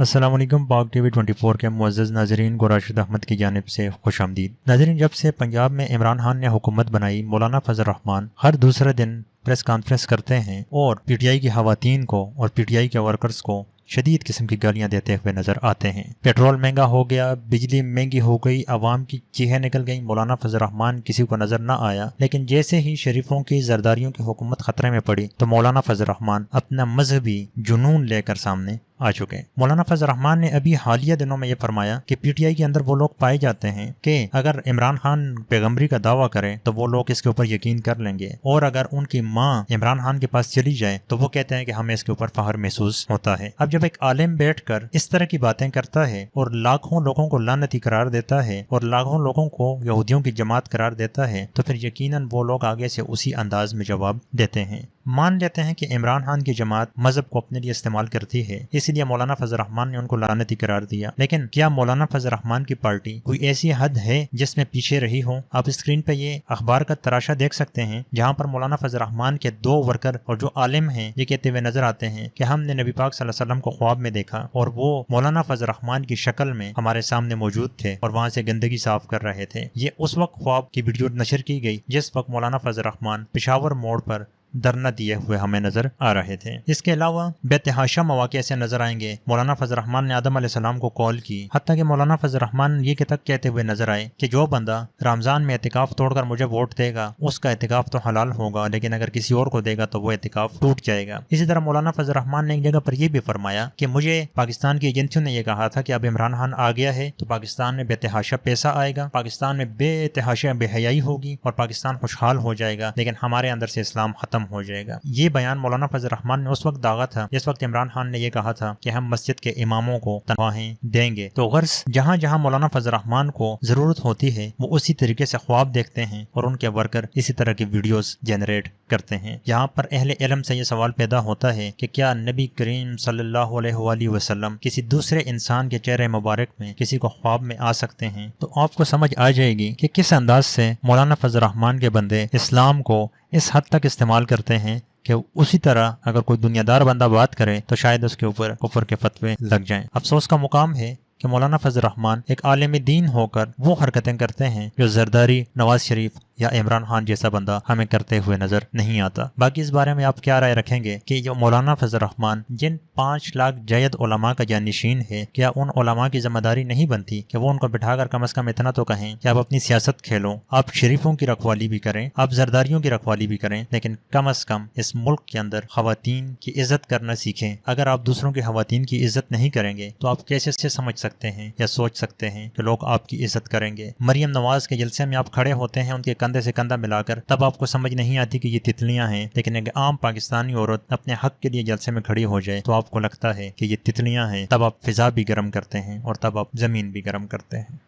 अस्सलाम वालेकुम। पाक टीवी 24 के मुअज़्ज़ज़ नाज़रीन को राशिद अहमद की जानिब से खुश आमदीद। नाज़रीन, जब से पंजाब में इमरान खान ने हुकूमत बनाई, मौलाना फजल रहमान हर दूसरे दिन प्रेस कॉन्फ्रेंस करते हैं और पीटीआई की ख़वातीन को और पीटीआई के वर्कर्स को शदीद किस्म की गालियां देते हुए नजर आते हैं। पेट्रोल महंगा हो गया, बिजली महंगी हो गई, आवाम की चीखें निकल गई। मौलाना फजल रहमान किसी को नजर न आया, लेकिन जैसे ही शरीफों की जरदारियों की हुकूमत खतरे में पड़ी तो मौलाना फजल रहमान अपना मजहबी जुनून लेकर सामने आ चुके हैं। मौलाना फजल रहमान ने अभी हालिया दिनों में यह फरमाया कि पीटीआई के अंदर वो लोग पाए जाते हैं कि अगर इमरान खान पैगम्बरी का दावा करे तो वो लोग इसके ऊपर यकीन कर लेंगे, और अगर उनकी माँ इमरान खान के पास चली जाए तो वो कहते हैं कि हमें इसके ऊपर फख्र महसूस होता है। अब जब एक आलिम बैठकर इस तरह की बातें करता है और लाखों लोगों को लानती करार देता है और लाखों लोगों को यहूदियों की जमात करार देता है, तो फिर यकीनन वो लोग आगे से उसी अंदाज में जवाब देते हैं। मान लेते हैं कि इमरान खान की जमात मजहब को अपने लिए इस्तेमाल करती है, इसलिए मौलाना फजल रहमान ने उनको लानती करार दिया। लेकिन क्या मौलाना फजल रहमान की पार्टी कोई ऐसी हद है जिसमें पीछे रही हो? आप स्क्रीन पे ये अखबार का तराशा देख सकते हैं, जहां पर मौलाना फजल रहमान के दो वर्कर और जो आलिम हैं ये कहते हुए नजर आते हैं कि हमने नबी पाक सल्लल्लाहु अलैहि वसल्लम को ख्वाब में देखा और वो मौलाना फजल रहमान की शक्ल में हमारे सामने मौजूद थे और वहां से गंदगी साफ कर रहे थे। ये उस वक्त ख्वाब की वीडियो नशर की गई जिस वक्त मौलाना फजल रहमान पेशावर मोड़ पर धरना दिए हुए हमें नजर आ रहे थे। इसके अलावा बेतहाशा मौके ऐसे नजर आएंगे। मौलाना फजल रहमान ने आदम अलैहिस्सलाम को कॉल की, हत्ता कि मौलाना फजल रहमान ये तक कहते हुए नजर आए कि जो बंदा रमजान में एतिकाफ तोड़कर मुझे वोट देगा उसका एतिकाफ तो हलाल होगा, लेकिन अगर किसी और को देगा तो वो एतिकाफ टूट जाएगा। इसी तरह मौलाना फजल रहमान ने एक जगह पर यह भी फरमाया कि मुझे पाकिस्तान की एजेंसियों ने यह कहा था कि अब इमरान खान आ गया है तो पाकिस्तान में बेतहाशा पैसा आएगा, पाकिस्तान में बेतहाशा बेहयाई होगी और पाकिस्तान खुशहाल हो जाएगा, लेकिन हमारे अंदर से इस्लाम खत्म हो जाएगा। ये बयान मौलाना फजल रहमान ने उस वक्त दागा था जिस वक्त इमरान खान ने यह कहा था कि हम मस्जिद के इमामों को तनख्वाहें देंगे। तो गर्ज जहां जहां मौलाना फजल रहमान को जरूरत होती है वो उसी तरीके से ख्वाब देखते हैं और उनके वर्कर इसी तरह की वीडियोस जनरेट करते हैं। यहाँ पर अहले इल्म से ये सवाल पैदा होता है कि क्या नबी करीम सल्लल्लाहु अलैहि वसल्लम किसी दूसरे इंसान के चेहरे मुबारक में किसी को ख्वाब में आ सकते हैं? तो आपको समझ आ जाएगी कि किस अंदाज से मौलाना फजल रहमान के बंदे इस्लाम को इस हद तक इस्तेमाल करते हैं कि उसी तरह अगर कोई दुनियादार बंदा बात करे तो शायद उसके ऊपर कुफर के फतवे लग जाएं। अफसोस का मुकाम है कि मौलाना फजल रहमान एक आलिम दीन होकर वो हरकतें करते हैं जो जरदारी, नवाज शरीफ या इमरान खान जैसा बंदा हमें करते हुए नजर नहीं आता। बाकी इस बारे में आप क्या राय रखेंगे कि जो मौलाना फजल रहमान जिन 5 लाख जयद उलमा का जानशीन है, क्या उन उलमा की जिम्मेदारी नहीं बनती कि वो उनको बिठाकर कम से कम इतना तो कहें कि आप अपनी सियासत खेलो, आप शरीफों की रखवाली भी करें, आप जरदारियों की रखवाली भी करें, लेकिन कम से कम इस मुल्क के अंदर खवातीन की इज्जत करना सीखें। अगर आप दूसरों की खवातीन की इज्जत नहीं करेंगे तो आप कैसे से समझ सकते हैं या सोच सकते हैं कि लोग आपकी इज्जत करेंगे? मरियम नवाज के जलसे में आप खड़े होते हैं उनके कंधे से कंधा मिलाकर, तब आपको समझ नहीं आती कि ये तितलियां हैं, लेकिन एक आम पाकिस्तानी औरत अपने हक के लिए जलसे में खड़ी हो जाए तो आपको लगता है कि ये तितलियां हैं। तब आप फिजा भी गर्म करते हैं और तब आप जमीन भी गर्म करते हैं।